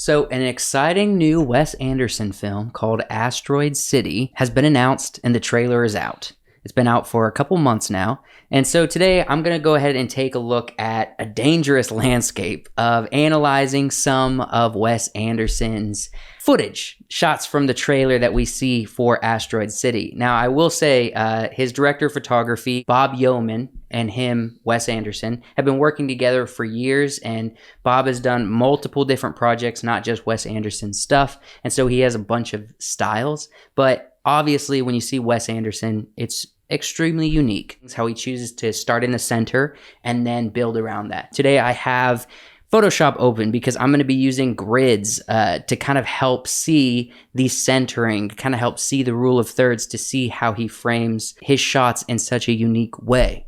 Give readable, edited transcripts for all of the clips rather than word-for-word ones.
So an exciting new Wes Anderson film called Asteroid City has been announced and the trailer is out. It's been out for a couple months now. And so today I'm going to go ahead and take a look at a dangerous landscape of analyzing some of Wes Anderson's footage, shots from the trailer that we see for Asteroid City. Now, I will say his director of photography, Bob Yeoman, and him, Wes Anderson, have been working together for years, and Bob has done multiple different projects, not just Wes Anderson stuff, and so he has a bunch of styles. But obviously, when you see Wes Anderson, it's extremely unique. It's how he chooses to start in the center and then build around that. Today, I have Photoshop open because I'm going to be using grids to kind of help see the centering, kind of help see the rule of thirds to see how he frames his shots in such a unique way.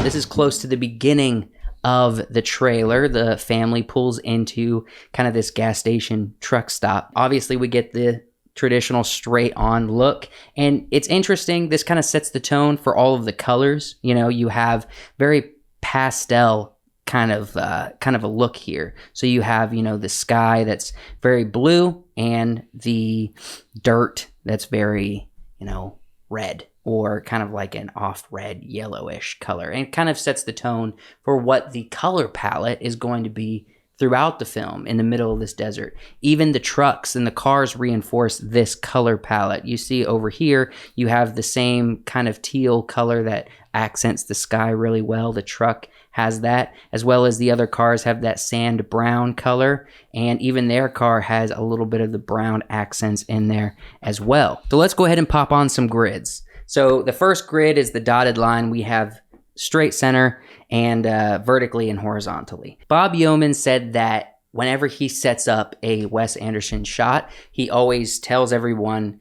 This is close to the beginning of the trailer. The family pulls into kind of this gas station truck stop. Obviously, we get the traditional straight on look, and it's interesting. This kind of sets the tone for all of the colors. You know, you have very pastel kind of a look here. So you have, you know, the sky that's very blue and the dirt that's very, you know, red, or kind of like an off red yellowish color, and it kind of sets the tone for what the color palette is going to be throughout the film in the middle of this desert. Even the trucks and the cars reinforce this color palette. You see over here, you have the same kind of teal color that accents the sky really well. The truck has that, as well as the other cars have that sand brown color, and even their car has a little bit of the brown accents in there as well. So let's go ahead and pop on some grids. So the first grid is the dotted line. We have straight center and vertically and horizontally. Bob Yeoman said that whenever he sets up a Wes Anderson shot, he always tells everyone,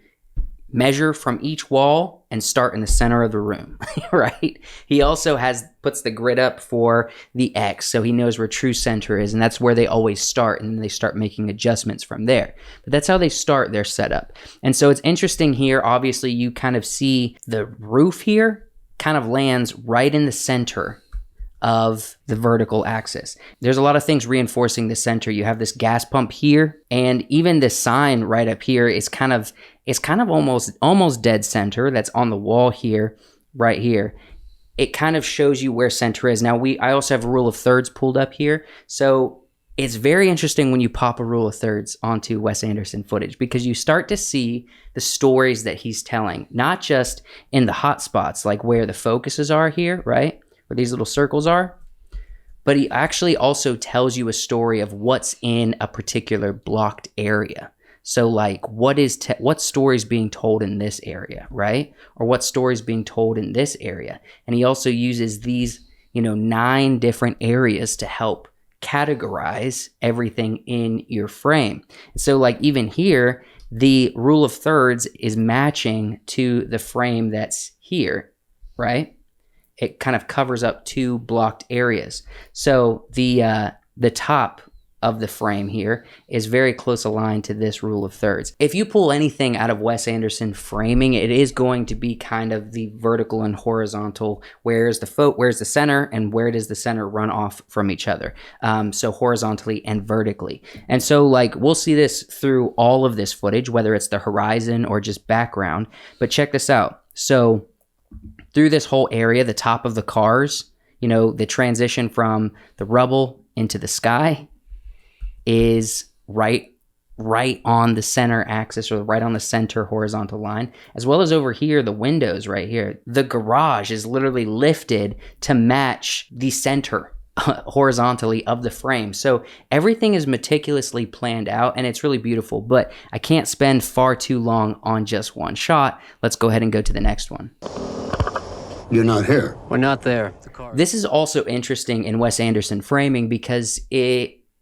measure from each wall and start in the center of the room, right? He also puts the grid up for the X, so he knows where true center is, and that's where they always start, and then they start making adjustments from there. But that's how they start their setup. And so it's interesting here, obviously you kind of see the roof here kind of lands right in the center of the vertical axis. There's a lot of things reinforcing the center. You have this gas pump here, and even this sign right up here is kind of almost dead center. That's on the wall here, right here. It kind of shows you where center is. Now I also have a rule of thirds pulled up here, so it's very interesting when you pop a rule of thirds onto Wes Anderson footage, because you start to see the stories that he's telling, not just in the hot spots, like where the focuses are here, right? Where these little circles are, but he actually also tells you a story of what's in a particular blocked area. So like what story is being told in this area, right? Or what story is being told in this area. And he also uses these, 9 different areas to help categorize everything in your frame. So like even here, the rule of thirds is matching to the frame that's here, right? It kind of covers up 2 blocked areas. So the top of the frame here is very close aligned to this rule of thirds. If you pull anything out of Wes Anderson framing, it is going to be kind of the vertical and horizontal. Where's the center, and where does the center run off from each other? So horizontally and vertically. And so like we'll see this through all of this footage, whether it's the horizon or just background. But check this out. So through this whole area, the top of the cars, the transition from the rubble into the sky is right on the center axis, or right on the center horizontal line, as well as over here, the windows right here. The garage is literally lifted to match the center horizontally of the frame. So everything is meticulously planned out, and it's really beautiful, but I can't spend far too long on just one shot. Let's go ahead and go to the next one. You're not here. We're not there. This is also interesting in Wes Anderson framing because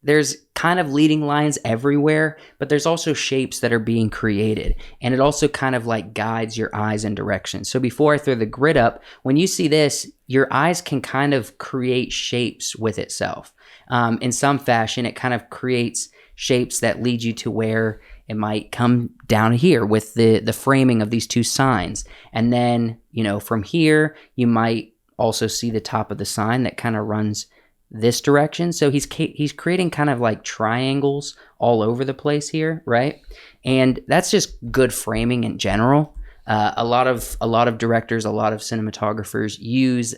there's kind of leading lines everywhere, but there's also shapes that are being created. And it also kind of like guides your eyes in direction. So before I throw the grid up, when you see this, your eyes can kind of create shapes with itself. In some fashion, it kind of creates shapes that lead you to where it might come down here with the framing of these 2 signs. And then, from here, you might also see the top of the sign that kind of runs this direction. So he's creating kind of like triangles all over the place here, right? And that's just good framing in general. A lot of directors, a lot of cinematographers use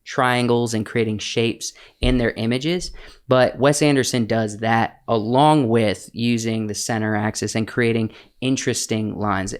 triangles and creating shapes in their images, but Wes Anderson does that along with using the center axis and creating interesting lines.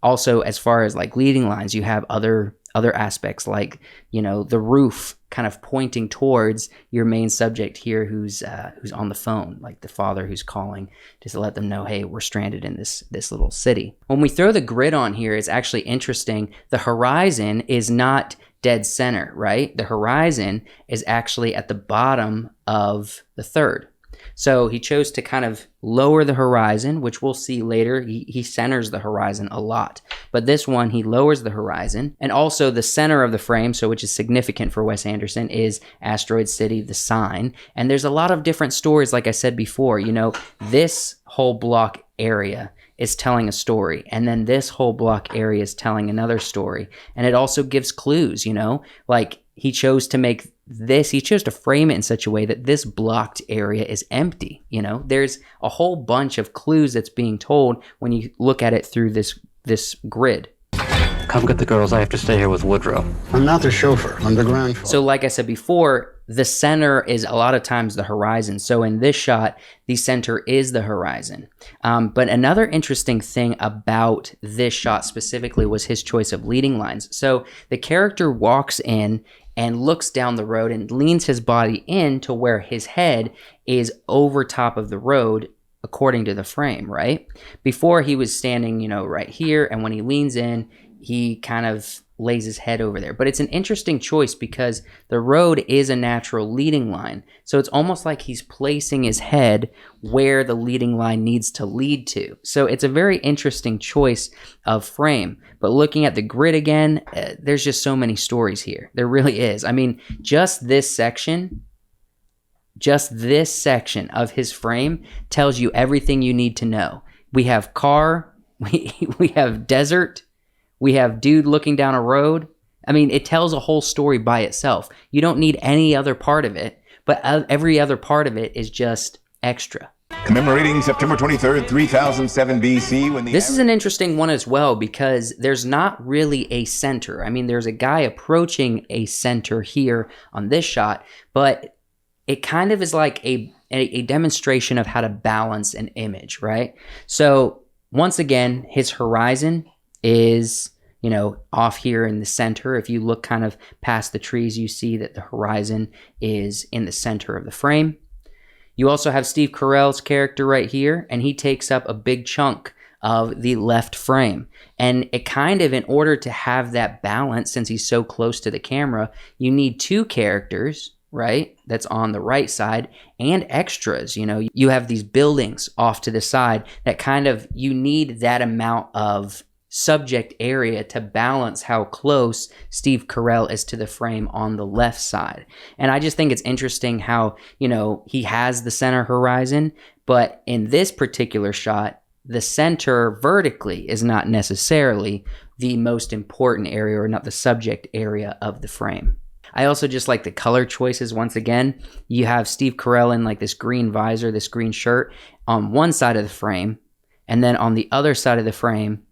Also, as far as like leading lines, you have other aspects like, you know, the roof kind of pointing towards your main subject here who's on the phone, like the father who's calling just to let them know, hey, we're stranded in this little city. When we throw the grid on here, it's actually interesting. The horizon is not dead center, right? The horizon is actually at the bottom of the third. So he chose to kind of lower the horizon, which we'll see later. He centers the horizon a lot. But this one, he lowers the horizon. And also the center of the frame, so which is significant for Wes Anderson, is Asteroid City, the sign. And there's a lot of different stories, like I said before. You know, this whole block area is telling a story, and then this whole block area is telling another story. And it also gives clues, you know, like he chose to frame it in such a way that this blocked area is empty. You know, there's a whole bunch of clues that's being told when you look at it through this grid. Come get the girls. I have to stay here with Woodrow. I'm not the chauffeur. I'm the ground floor. So like I said before, the center is a lot of times the horizon. So in this shot, the center is the horizon. But another interesting thing about this shot specifically was his choice of leading lines. So the character walks in and looks down the road and leans his body in to where his head is over top of the road according to the frame, right? Before he was standing, you know, right here, and when he leans in, he kind of lays his head over there. But it's an interesting choice because the road is a natural leading line. So it's almost like he's placing his head where the leading line needs to lead to. So it's a very interesting choice of frame. But looking at the grid again, there's just so many stories here. There really is. I mean, just this section of his frame tells you everything you need to know. We have car, we have desert, we have dude looking down a road. I mean, it tells a whole story by itself. You don't need any other part of it, but every other part of it is just extra. Commemorating September 23rd, 3007 BC, when This is an interesting one as well because there's not really a center. I mean, there's a guy approaching a center here on this shot, but it kind of is like a demonstration of how to balance an image, right? So once again, his horizon is, you know, off here in the center. If you look kind of past the trees, you see that the horizon is in the center of the frame. You also have Steve Carell's character right here, and he takes up a big chunk of the left frame. And it kind of, in order to have that balance, since he's so close to the camera, you need two characters, right? That's on the right side, and extras. You know, you have these buildings off to the side that kind of, you need that amount of subject area to balance how close Steve Carell is to the frame on the left side. And I just think it's interesting how, you know, he has the center horizon, but in this particular shot, the center vertically is not necessarily the most important area, or not the subject area of the frame. I also just like the color choices. Once again, you have Steve Carell in like this green visor, this green shirt on one side of the frame, and then on the other side of the frame,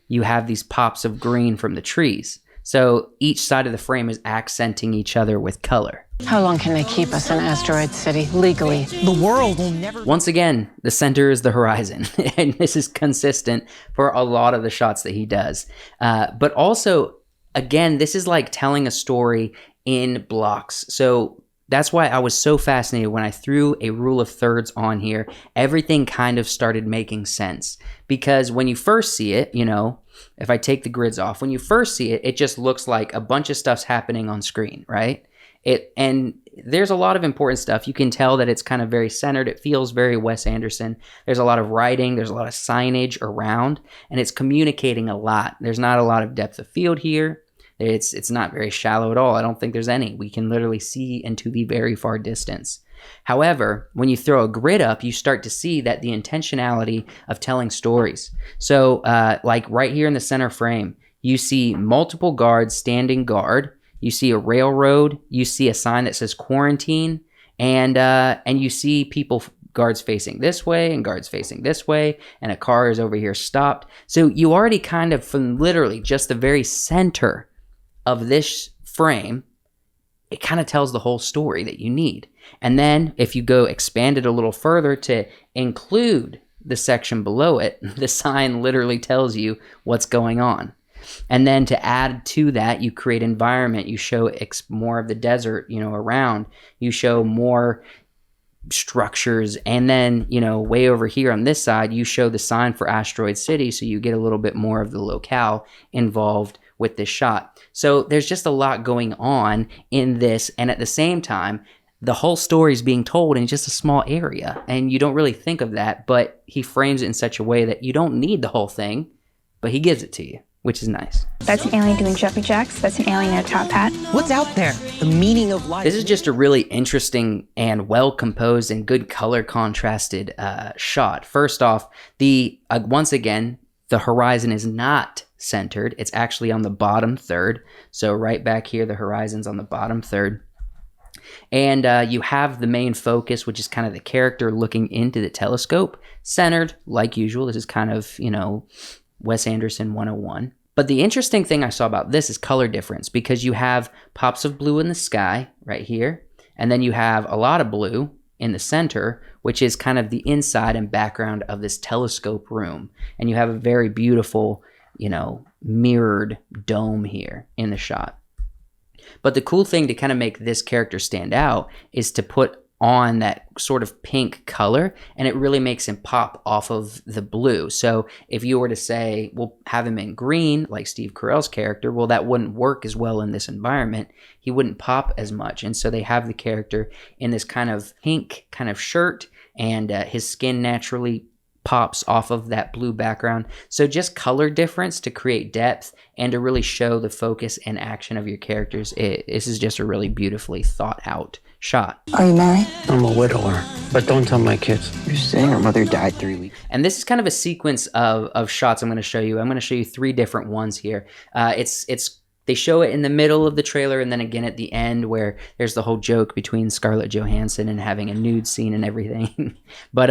you have these pops of green from the trees. So each side of the frame is accenting each other with color. How long can they keep us in Asteroid City legally? The world will never... Once again, the center is the horizon. And this is consistent for a lot of the shots that he does. But also, again, this is like telling a story in blocks. So that's why I was so fascinated when I threw a rule of thirds on here. Everything kind of started making sense. Because when you first see it, you know, if I take the grids off, when you first see it, it just looks like a bunch of stuff's happening on screen, right? And there's a lot of important stuff. You can tell that it's kind of very centered. It feels very Wes Anderson. There's a lot of writing. There's a lot of signage around, and it's communicating a lot. There's not a lot of depth of field here. It's not very shallow at all. I don't think there's any. We can literally see into the very far distance. However, when you throw a grid up, you start to see that the intentionality of telling stories. So like right here in the center frame, you see multiple guards standing guard. You see a railroad. You see a sign that says quarantine. And you see people, guards facing this way and guards facing this way, and a car is over here stopped. So you already kind of, from literally just the very center of this frame, it kind of tells the whole story that you need. And then if you go expand it a little further to include the section below it, the sign literally tells you what's going on. And then to add to that, you create environment. You show more of the desert, around. You show more structures. And then, way over here on this side, you show the sign for Asteroid City. So you get a little bit more of the locale involved with this shot. So there's just a lot going on in this. And at the same time, the whole story is being told in just a small area, and you don't really think of that, but he frames it in such a way that you don't need the whole thing, but he gives it to you, which is nice. That's an alien doing jumping jacks. That's an alien in a top hat. What's out there? The meaning of life. This is just a really interesting and well-composed and good color contrasted shot. First off, once again, the horizon is not centered. It's actually on the bottom third. So right back here, the horizon's on the bottom third. And you have the main focus, which is kind of the character looking into the telescope, centered like usual. This is kind of, Wes Anderson 101. But the interesting thing I saw about this is color difference, because you have pops of blue in the sky right here, and then you have a lot of blue in the center, which is kind of the inside and background of this telescope room. And you have a very beautiful, mirrored dome here in the shot. But the cool thing to kind of make this character stand out is to put on that sort of pink color, and it really makes him pop off of the blue. So if you were to say, well, have him in green, like Steve Carell's character, well, that wouldn't work as well in this environment. He wouldn't pop as much. And so they have the character in this kind of pink kind of shirt, and his skin naturally pops off of that blue background. So just color difference to create depth and to really show the focus and action of your characters. This is just a really beautifully thought out shot. Are you married? I'm a widower, but don't tell my kids. You're saying her mother died 3 weeks. And this is kind of a sequence of shots I'm going to show you. I'm going to show you 3 different ones here. They show it in the middle of the trailer, and then again at the end, where there's the whole joke between Scarlett Johansson and having a nude scene and everything. But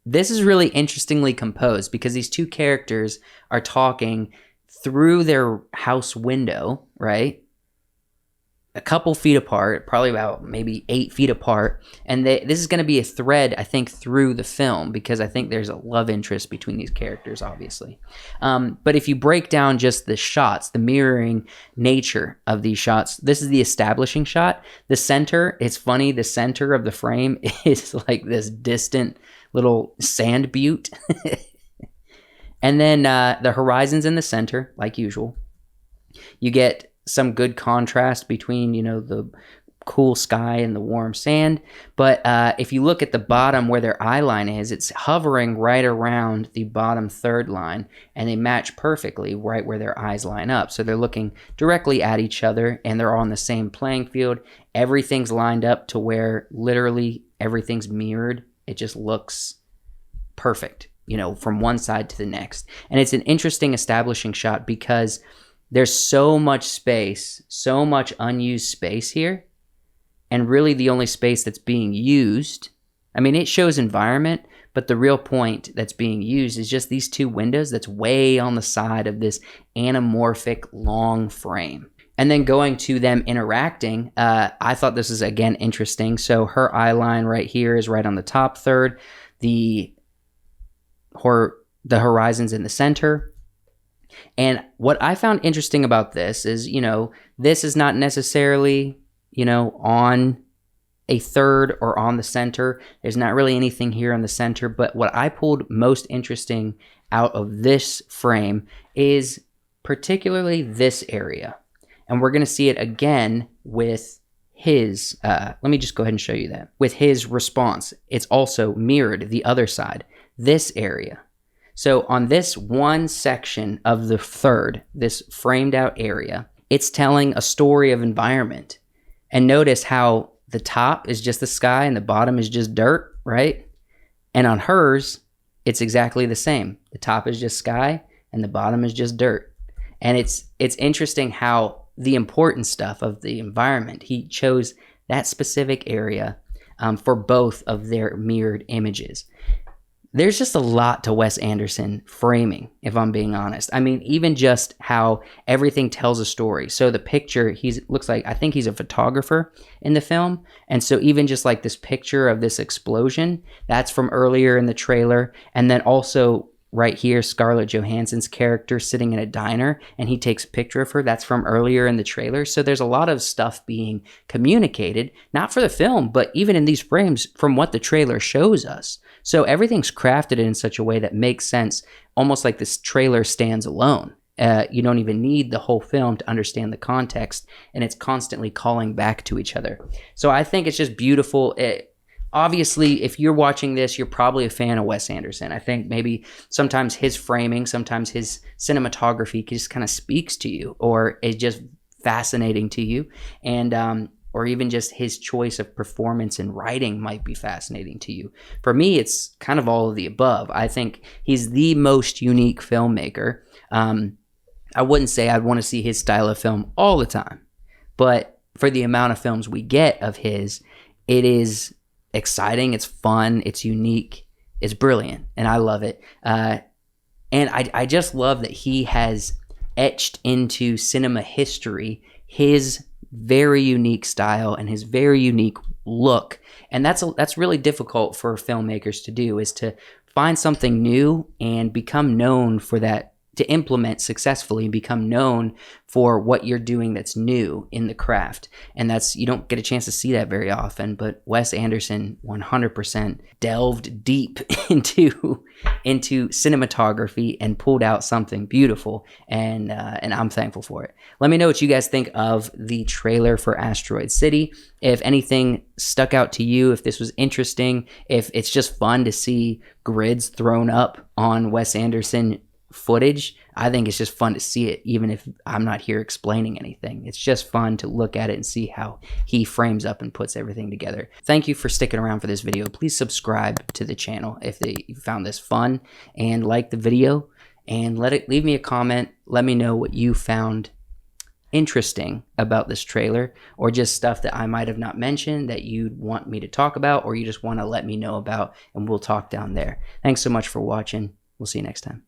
this is really interestingly composed, because these two characters are talking through their house window, right? A couple feet apart, probably about maybe 8 feet apart. And this is going to be a thread, I think, through the film, because I think there's a love interest between these characters, obviously. But if you break down just the shots, the mirroring nature of these shots, this is the establishing shot. The center, it's funny, the center of the frame is like this distant little sand butte. And then the horizon's in the center, like usual. You get some good contrast between, the cool sky and the warm sand. But if you look at the bottom where their eye line is, it's hovering right around the bottom third line, and they match perfectly right where their eyes line up. So they're looking directly at each other, and they're on the same playing field. Everything's lined up to where literally everything's mirrored. It just looks perfect, from one side to the next. And it's an interesting establishing shot, because there's so much space, so much unused space here. And really the only space that's being used, it shows environment, but the real point that's being used is just these 2 windows that's way on the side of this anamorphic long frame. And then going to them interacting, I thought this is, again, interesting. So her eye line right here is right on the top third. The horizon's in the center. And what I found interesting about this is, this is not necessarily, on a third or on the center. There's not really anything here on the center. But what I pulled most interesting out of this frame is particularly this area. And we're going to see it again with his, let me just go ahead and show you that. With his response, it's also mirrored the other side, this area. So on this one section of the third, this framed out area, it's telling a story of environment. And notice how the top is just the sky and the bottom is just dirt, right? And on hers, it's exactly the same. The top is just sky and the bottom is just dirt. And it's interesting how the important stuff of the environment, he chose that specific area for both of their mirrored images. There's just a lot to Wes Anderson framing, if I'm being honest. I mean, even just how everything tells a story. So the picture, looks like, I think he's a photographer in the film. And so even just like this picture of this explosion, that's from earlier in the trailer. And then also right here, Scarlett Johansson's character sitting in a diner and he takes a picture of her. That's from earlier in the trailer. So there's a lot of stuff being communicated, not for the film, but even in these frames from what the trailer shows us. So everything's crafted in such a way that makes sense, almost like this trailer stands alone. You don't even need the whole film to understand the context, and it's constantly calling back to each other. So I think it's just beautiful. Obviously, if you're watching this, you're probably a fan of Wes Anderson. I think maybe sometimes his framing, sometimes his cinematography just kind of speaks to you, or is just fascinating to you. And or even just his choice of performance and writing might be fascinating to you. For me, it's kind of all of the above. I think he's the most unique filmmaker. I wouldn't say I'd want to see his style of film all the time, but for the amount of films we get of his, it is exciting, it's fun, it's unique, it's brilliant, and I love it. And I just love that he has etched into cinema history his very unique style and his very unique look. And that's really difficult for filmmakers to do, is to find something new and become known for that, to implement successfully and become known for what you're doing that's new in the craft. And you don't get a chance to see that very often, but Wes Anderson 100% delved deep into cinematography and pulled out something beautiful, and I'm thankful for it. Let me know what you guys think of the trailer for Asteroid City. If anything stuck out to you, if this was interesting, if it's just fun to see grids thrown up on Wes Anderson footage. I think it's just fun to see it, even if I'm not here explaining anything. It's just fun to look at it and see how he frames up and puts everything together. Thank you for sticking around for this video. Please subscribe to the channel if you found this fun, and like the video, and leave me a comment. Let me know what you found interesting about this trailer, or just stuff that I might have not mentioned that you'd want me to talk about, or you just want to let me know about, and we'll talk down there. Thanks so much for watching. We'll see you next time.